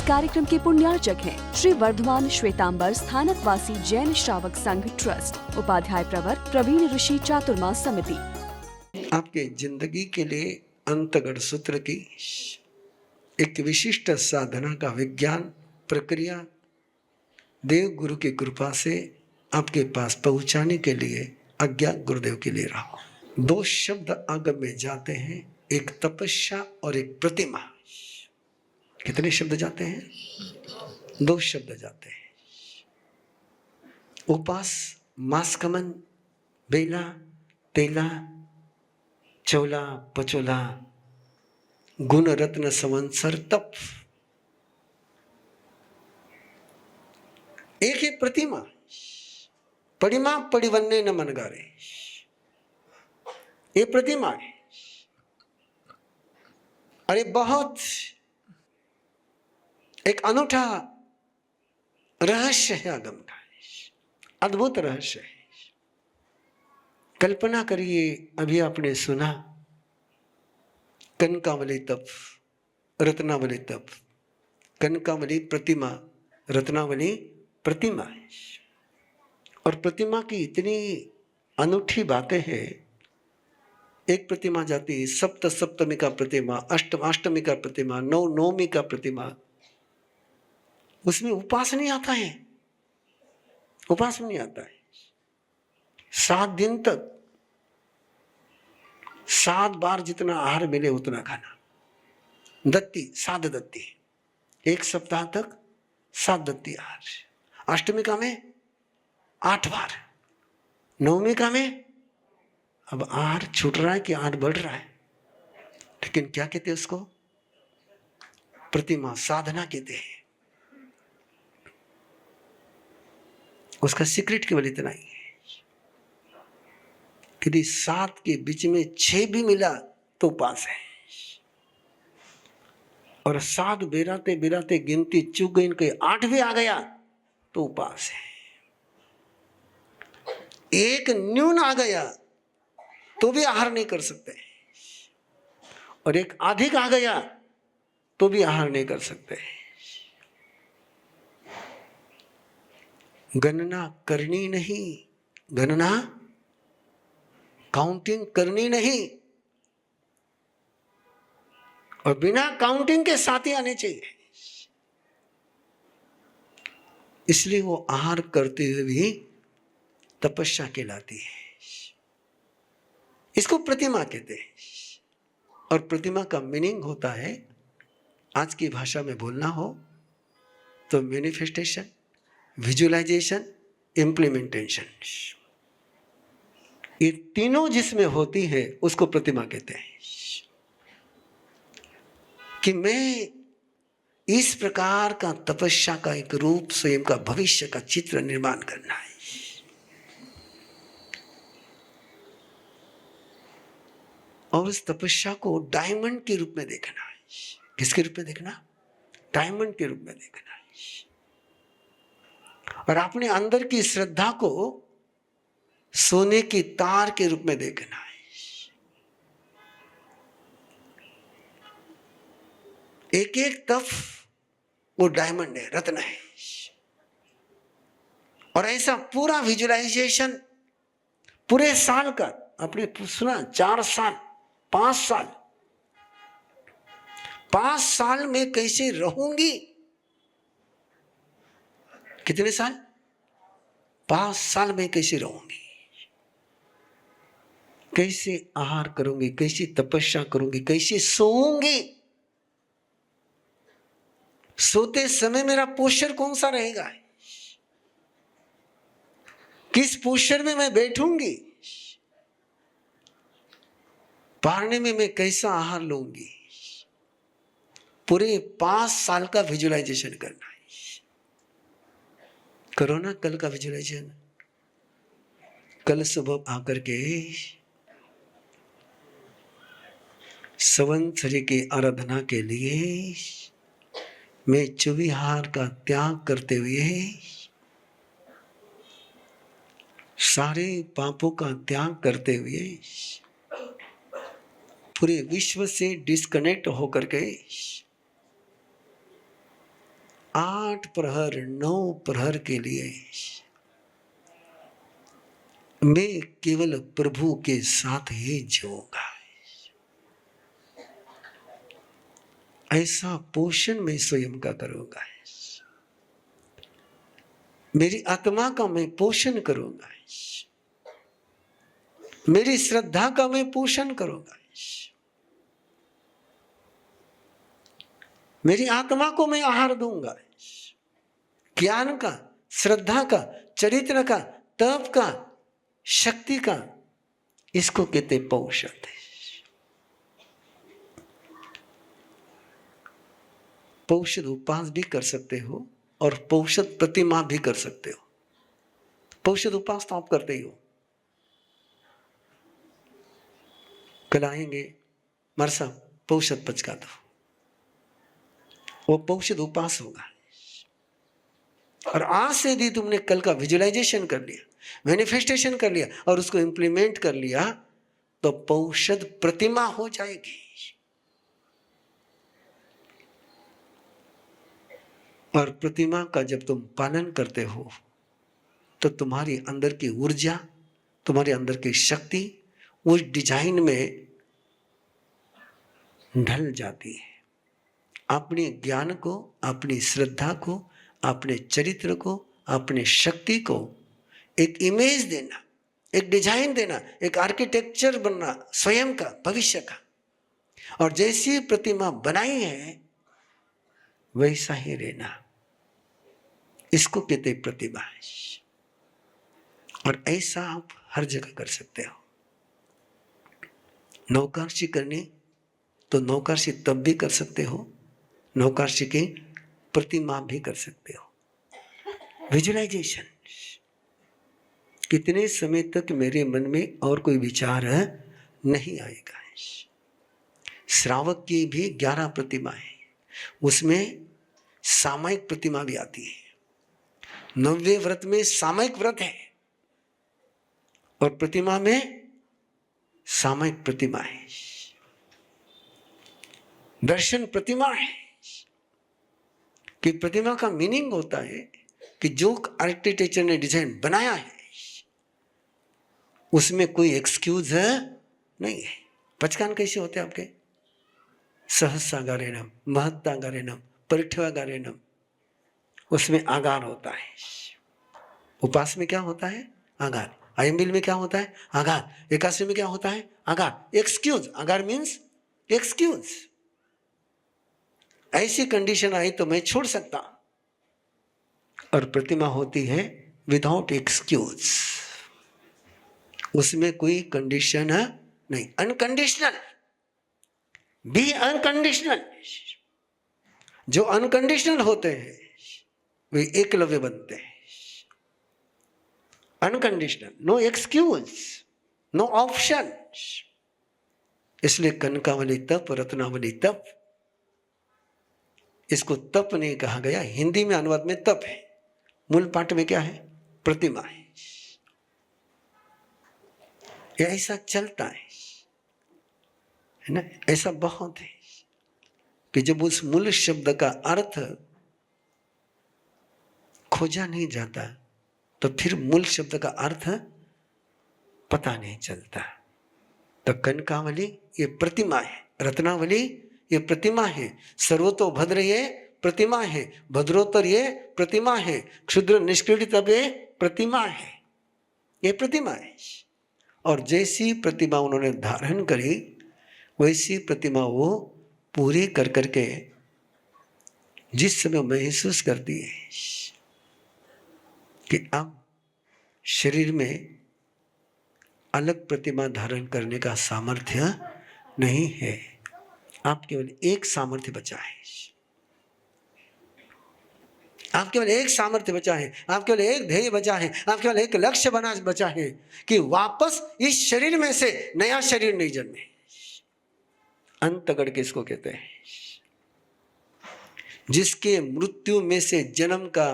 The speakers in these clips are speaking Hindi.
कार्यक्रम के पुण्यार्चक हैं श्री वर्धमान श्वेतांबर स्थानक वासी जैन श्रावक संघ ट्रस्ट, उपाध्याय प्रवर प्रवीण ऋषि चातुर्मास समिति। आपके जिंदगी के लिए अंतगढ़ सूत्र की एक विशिष्ट साधना का विज्ञान प्रक्रिया देव गुरु की कृपा से आपके पास पहुंचाने के लिए आज्ञा गुरुदेव की ले रहा हूं। दो शब्द आगम में जाते हैं, एक तपस्या और एक प्रतिमा। कितने शब्द जाते हैं? दो शब्द जाते हैं। उपास, मास्कमन, बेला, तेला, चोला, पचोला, गुण रत्न संवत्सर तप। एक है प्रतिमा। पडिमा पडिवन्ने न मनगारे, ये प्रतिमा है। अरे बहुत एक अनूठा रहस्य है आगम का, अद्भुत रहस्य है। कल्पना करिए, अभी आपने सुना कनकावली तप, रत्नावली तप, कनकावली प्रतिमा, रत्नावली प्रतिमा। और प्रतिमा की इतनी अनूठी बातें हैं। एक प्रतिमा जाती है सप्त सप्तमी का प्रतिमा, अष्टमी का प्रतिमा, नवमी का प्रतिमा। उसमें उपास नहीं आता है, उपास नहीं आता है। 7 दिन तक 7 बार जितना आहार मिले उतना खाना। दत्ती, 7 दत्ती, 1 सप्ताह तक 7 दत्ती आहार। अष्टमी का में 8 बार, नवमी का में अब आहार छूट रहा है कि आहार बढ़ रहा है, लेकिन क्या कहते हैं उसको? प्रतिमा, साधना कहते हैं। उसका सीक्रेट केवल इतना ही है, यदि 7 के बीच में 6 भी मिला तो पास है, और 7 बेराते बेराते गिनती चूक गई, इनके 8 भी आ गया तो पास है। एक न्यून आ गया तो भी आहार नहीं कर सकते, और एक अधिक आ गया तो भी आहार नहीं कर सकते। गणना करनी नहीं, गणना काउंटिंग करनी नहीं, और बिना काउंटिंग के साथ ही आने चाहिए। इसलिए वो आहार करते हुए भी तपस्या कहलाती है। इसको प्रतिमा कहते हैं। और प्रतिमा का मीनिंग होता है, आज की भाषा में बोलना हो तो मैनिफेस्टेशन, विजुअलाइजेशन, इम्प्लीमेंटेशन। ये तीनों जिसमें होती है उसको प्रतिमा कहते हैं। कि मैं इस प्रकार का तपस्या का एक रूप, स्वयं का भविष्य का चित्र निर्माण करना है। और उस तपस्या को डायमंड के रूप में देखना है। किसके रूप में देखना? डायमंड के रूप में देखना है। और अपने अंदर की श्रद्धा को सोने की तार के रूप में देखना है। एक एक तप वो डायमंड है, रत्न है। और ऐसा पूरा विजुअलाइजेशन पूरे साल का, अपने सुना 4 साल, 5 साल, 5 साल में कैसे रहूंगी? कितने साल? 5 साल में कैसे रहूंगी? कैसे आहार करूंगी, कैसी तपस्या करूंगी, कैसे सोऊंगी? सोते समय मेरा पोस्चर कौन सा रहेगा? किस पोस्चर में मैं बैठूंगी? पढ़ने में मैं कैसा आहार लूंगी? पूरे 5 साल का विजुअलाइजेशन करना है। करो ना कल का विजुअलाइजेशन। कल सुबह आकर के संवत्सरी की आराधना के लिए मैं चुविहार का त्याग करते हुए, सारे पापों का त्याग करते हुए, पूरे विश्व से डिस्कनेक्ट होकर के 8 प्रहर 9 प्रहर के लिए मैं केवल प्रभु के साथ ही जीऊंगा। ऐसा पोषण मैं स्वयं का करूंगा। मेरी आत्मा का मैं पोषण करूंगा। मेरी श्रद्धा का मैं पोषण करूंगा। मेरी आत्मा को मैं आहार दूंगा। ज्ञान का, श्रद्धा का, चरित्र का, तप का, शक्ति का, इसको कहते पौषध। पौषध उपास भी कर सकते हो और पौषध प्रतिमा भी कर सकते हो। पौषध उपास तो आप करते ही हो। कल आएंगे मरसा पौषध पचका दो, वो पौषध उपास होगा। और आज से यदि तुमने कल का विजुअलाइजेशन कर लिया, मैनिफेस्टेशन कर लिया और उसको इंप्लीमेंट कर लिया, तो पौषध प्रतिमा हो जाएगी। और प्रतिमा का जब तुम पालन करते हो तो तुम्हारी अंदर की ऊर्जा, तुम्हारे अंदर की शक्ति उस डिजाइन में ढल जाती है। अपने ज्ञान को, अपनी श्रद्धा को, अपने चरित्र को, अपने शक्ति को एक इमेज देना, एक डिजाइन देना, एक आर्किटेक्चर बनना स्वयं का, भविष्य का। और जैसी प्रतिमा बनाई है वैसा ही रहना, इसको कहते प्रतिमा। और ऐसा आप हर जगह कर सकते हो। नौकार्षी करनी तो नौकार्षी तब भी कर सकते हो, नौकार्षी की प्रतिमा भी कर सकते हो। विजुअलाइजेशन, कितने समय तक मेरे मन में और कोई विचार नहीं आएगा। श्रावक की भी 11 प्रतिमा है, उसमें सामयिक प्रतिमा भी आती है। 90 व्रत में सामयिक व्रत है और प्रतिमा में सामयिक प्रतिमा है। दर्शन प्रतिमा है कि प्रतिमा का मीनिंग होता है कि जो आर्किटेक्चर ने डिजाइन बनाया है उसमें कोई एक्सक्यूज नहीं है। पचकान कैसे होते हैं आपके? सहस्रागारेणम, महत्तागारेणम, परिठवागारेणम, उसमें आगार होता है। उपास में क्या होता है? आगार। आयम्बिल में क्या होता है? आगार। एकादशी में क्या होता है? आगार। एक्सक्यूज, आगार मीन्स एक्सक्यूज। ऐसी कंडीशन आई तो मैं छोड़ सकता, और प्रतिमा होती है विदाउट एक्सक्यूज, उसमें कोई कंडीशन नहीं, अनकंडीशनल। Be unconditional. जो अनकंडीशनल होते हैं वे एकलव्य बनते हैं। Unconditional, no excuse, no option. इसलिए कनकावली तप, रत्नावली तप, इसको तप नहीं कहा गया। हिंदी में अनुवाद में तप है, मूल पाठ में क्या है? प्रतिमा है। ये ऐसा चलता है ना, ऐसा बहुत है कि जब उस मूल शब्द का अर्थ खोजा नहीं जाता तो फिर मूल शब्द का अर्थ पता नहीं चलता। तो कनकावली ये प्रतिमा है, रत्नावली ये प्रतिमा है, सर्वतोभद्र ये प्रतिमा है, भद्रोत्तर ये प्रतिमा है, क्षुद्र निष्क्रीडित ये प्रतिमा है। ये प्रतिमा है। और जैसी प्रतिमा उन्होंने धारण करी वैसी प्रतिमा वो पूरी कर करके जिस समय महसूस करती है कि अब शरीर में अलग प्रतिमा धारण करने का सामर्थ्य नहीं है, आप केवल एक सामर्थ्य बचा है, आप केवल एक सामर्थ्य बचा है, आप केवल एक ध्येय बचा है, आप केवल एक लक्ष्य बना बचा है कि वापस इस शरीर में से नया शरीर नहीं जन्मे। अंतगढ़ किसको कहते हैं? जिसके मृत्यु में से जन्म का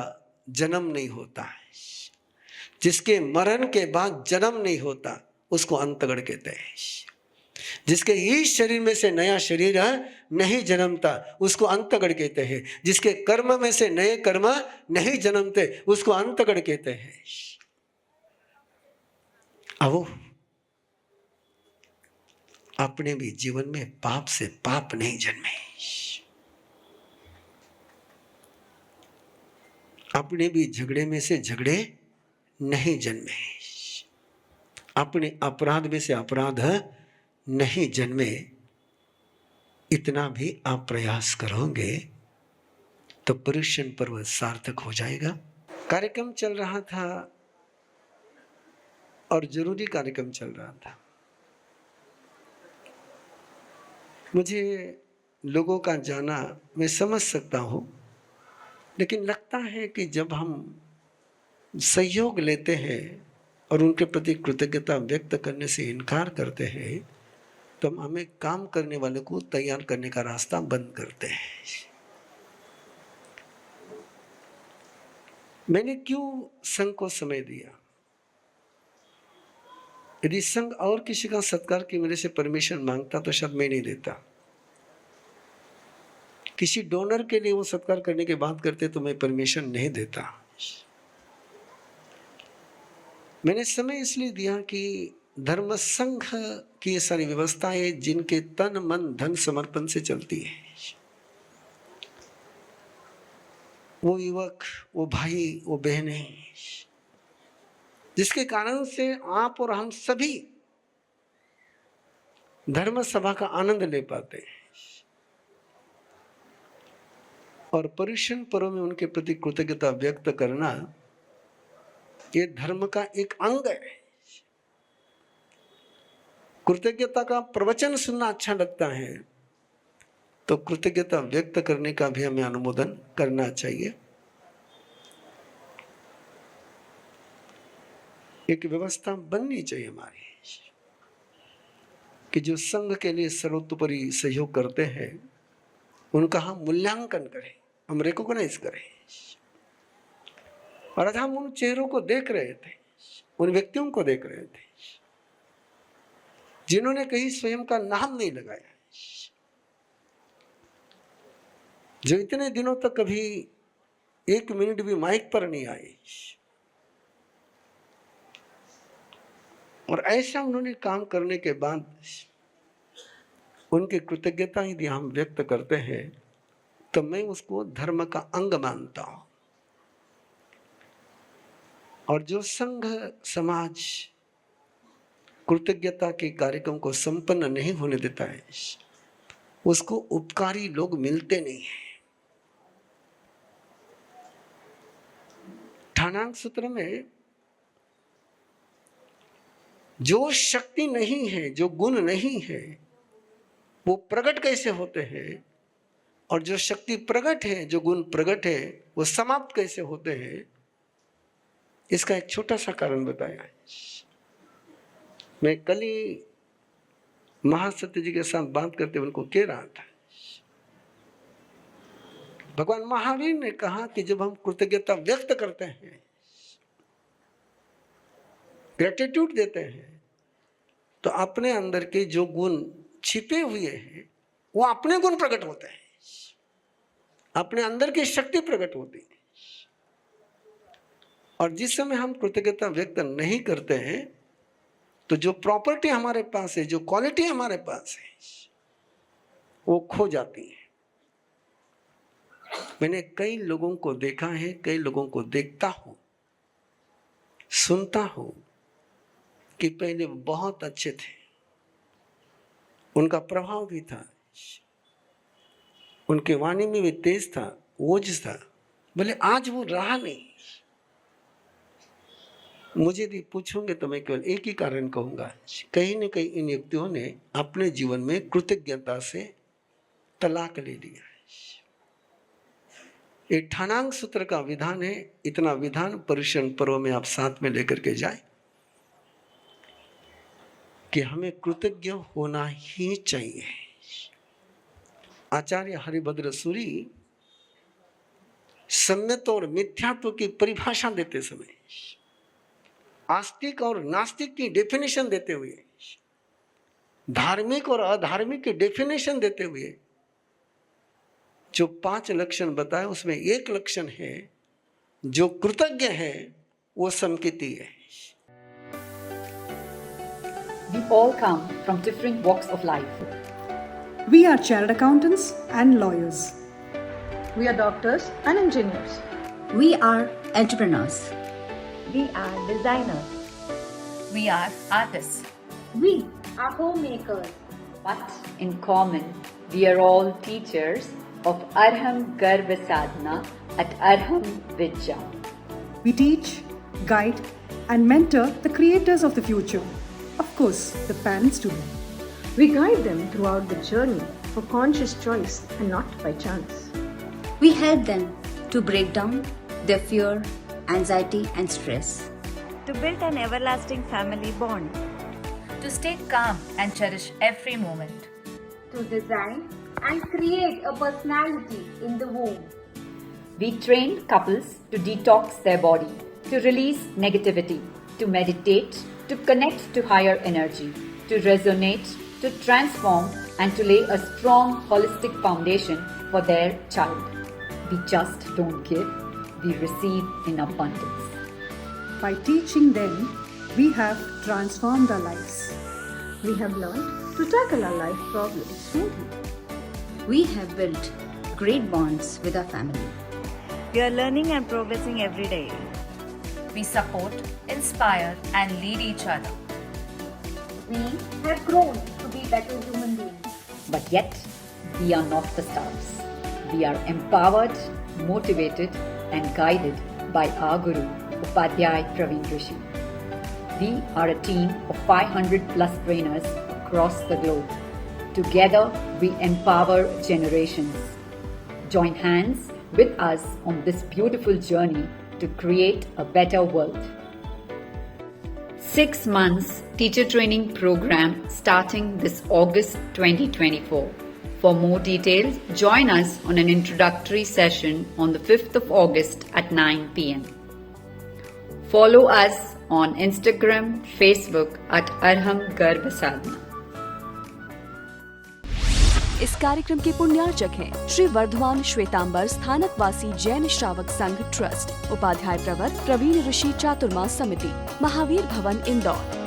जन्म नहीं होता है, जिसके मरण के बाद जन्म नहीं होता, उसको अंतगढ़ कहते हैं। जिसके इस शरीर में से नया शरीर नहीं जन्मता उसको अंतगढ़ कहते हैं। जिसके कर्म में से नए कर्म नहीं जन्मते उसको अंतगढ़ कहते हैं। अब अपने भी जीवन में पाप से पाप नहीं जन्मे, अपने भी झगड़े में से झगड़े नहीं जन्मे, अपने अपराध में से अपराध नहीं जन्मे। इतना भी आप प्रयास करोगे तो पर्युषण पर्व सार्थक हो जाएगा। कार्यक्रम चल रहा था और जरूरी कार्यक्रम चल रहा था। मुझे लोगों का जाना मैं समझ सकता हूँ, लेकिन लगता है कि जब हम सहयोग लेते हैं और उनके प्रति कृतज्ञता व्यक्त करने से इनकार करते हैं तो हमें काम करने वाले को तैयार करने का रास्ता बंद करते हैं। मैंने क्यों संघ को समय दिया? यदि संघ और किसी का सत्कार की मेरे से परमिशन मांगता तो शायद मैं नहीं देता। किसी डोनर के लिए वो सत्कार करने की बात करते तो मैं परमिशन नहीं देता। मैंने समय इसलिए दिया कि धर्म संघ की ये सारी व्यवस्थाएं जिनके तन मन धन समर्पण से चलती है, वो युवक, वो भाई, वो बहनें, जिसके कारण से आप और हम सभी धर्म सभा का आनंद ले पाते हैं और पर्युषण पर्व में उनके प्रति कृतज्ञता व्यक्त करना ये धर्म का एक अंग है। कृतज्ञता का प्रवचन सुनना अच्छा लगता है तो कृतज्ञता व्यक्त करने का भी हमें अनुमोदन करना चाहिए। एक व्यवस्था बननी चाहिए हमारी कि जो संघ के लिए सर्वोपरि सहयोग करते हैं उनका हम मूल्यांकन करें, हम रिकॉग्नाइज करें। और आज हम उन चेहरों को देख रहे थे, उन व्यक्तियों को देख रहे थे जिन्होंने कहीं स्वयं का नाम नहीं लगाया, जो इतने दिनों तक कभी एक मिनट भी माइक पर नहीं आए और ऐसा उन्होंने काम करने के बाद उनकी कृतज्ञता यदि हम व्यक्त करते हैं तो मैं उसको धर्म का अंग मानता हूं। और जो संघ समाज कृतज्ञता के कार्यक्रम को संपन्न नहीं होने देता है उसको उपकारी लोग मिलते नहीं हैं। ठाणांक सूत्र में जो शक्ति नहीं है, जो गुण नहीं है, वो प्रकट कैसे होते हैं, और जो शक्ति प्रकट है, जो गुण प्रकट है, वो समाप्त कैसे होते हैं, इसका एक छोटा सा कारण बताया है। मैं कल ही महासत्य जी के साथ बात करते उनको कह रहा था, भगवान महावीर ने कहा कि जब हम कृतज्ञता व्यक्त करते हैं, ग्रेटिट्यूड देते हैं, तो अपने अंदर के जो गुण छिपे हुए हैं वो अपने गुण प्रकट होते हैं, अपने अंदर की शक्ति प्रकट होती है। और जिस समय हम कृतज्ञता व्यक्त नहीं करते हैं तो जो प्रॉपर्टी हमारे पास है, जो क्वालिटी हमारे पास है, वो खो जाती है। मैंने कई लोगों को देखा है, कई लोगों को देखता हूं, सुनता हूं कि पहले बहुत अच्छे थे, उनका प्रभाव भी था, उनके वाणी में भी तेज था, ओज था, बोले आज वो रहा नहीं। मुझे यदि पूछोगे तो मैं केवल एक ही कारण कहूंगा, कहीं न कहीं इन व्यक्तियों ने अपने जीवन में कृतज्ञता से तलाक ले लिया। ये ठाणांक सूत्र का विधान है, इतना विधान पर्युषण पर्व में आप साथ में लेकर के जाए कि हमें कृतज्ञ होना ही चाहिए। आचार्य हरिभद्र सूरी सम्यत और मिथ्यात्व की परिभाषा देते समय, आस्तिक और नास्तिक की डेफिनेशन देते हुए धार्मिक और अधार्मिक की डेफिनेशन देते हुए जो 5 लक्षण बताए उसमें एक लक्षण है, जो कृतज्ञ है वो समकिती है। We all come from different walks of life. We are chartered accountants and lawyers. We are doctors and engineers. We are entrepreneurs. We are designers. We are artists. We are homemakers. But in common, we are all teachers of Arham Garva Sadhana at Arham Vidya. We teach, guide, and mentor the creators of the future. Of course, the parents too. We guide them throughout the journey for conscious choice and not by chance. We help them to break down their fear, anxiety, and stress. To build an everlasting family bond. To stay calm and cherish every moment. To design and create a personality in the womb. We train couples to detox their body, to release negativity, to meditate, to connect to higher energy, to resonate, to transform, and to lay a strong holistic foundation for their child. We just don't give, we receive in abundance. By teaching them, we have transformed our lives. We have learned to tackle our life problems smoothly. We have built great bonds with our family. We are learning and progressing every day. We support, inspire, and lead each other. We have grown to be better human beings. But yet, we are not the stars. We are empowered, motivated, and guided by our Guru, Upadhyay Praveen Rishi. We are a team of 500 plus trainers across the globe. Together, we empower generations. Join hands with us on this beautiful journey to create a better world. 6 months teacher training program starting this August 2024. For more details, join us on an introductory session on the 5th of August at 9 p.m. Follow us on Instagram, Facebook at Arham Garva Sadhana. इस कार्यक्रम के पुण्यार्चक हैं श्री वर्धमान श्वेतांबर स्थानकवासी जैन श्रावक संघ ट्रस्ट, उपाध्याय प्रवर प्रवीण ऋषि चातुर्मा समिति, महावीर भवन इंदौर।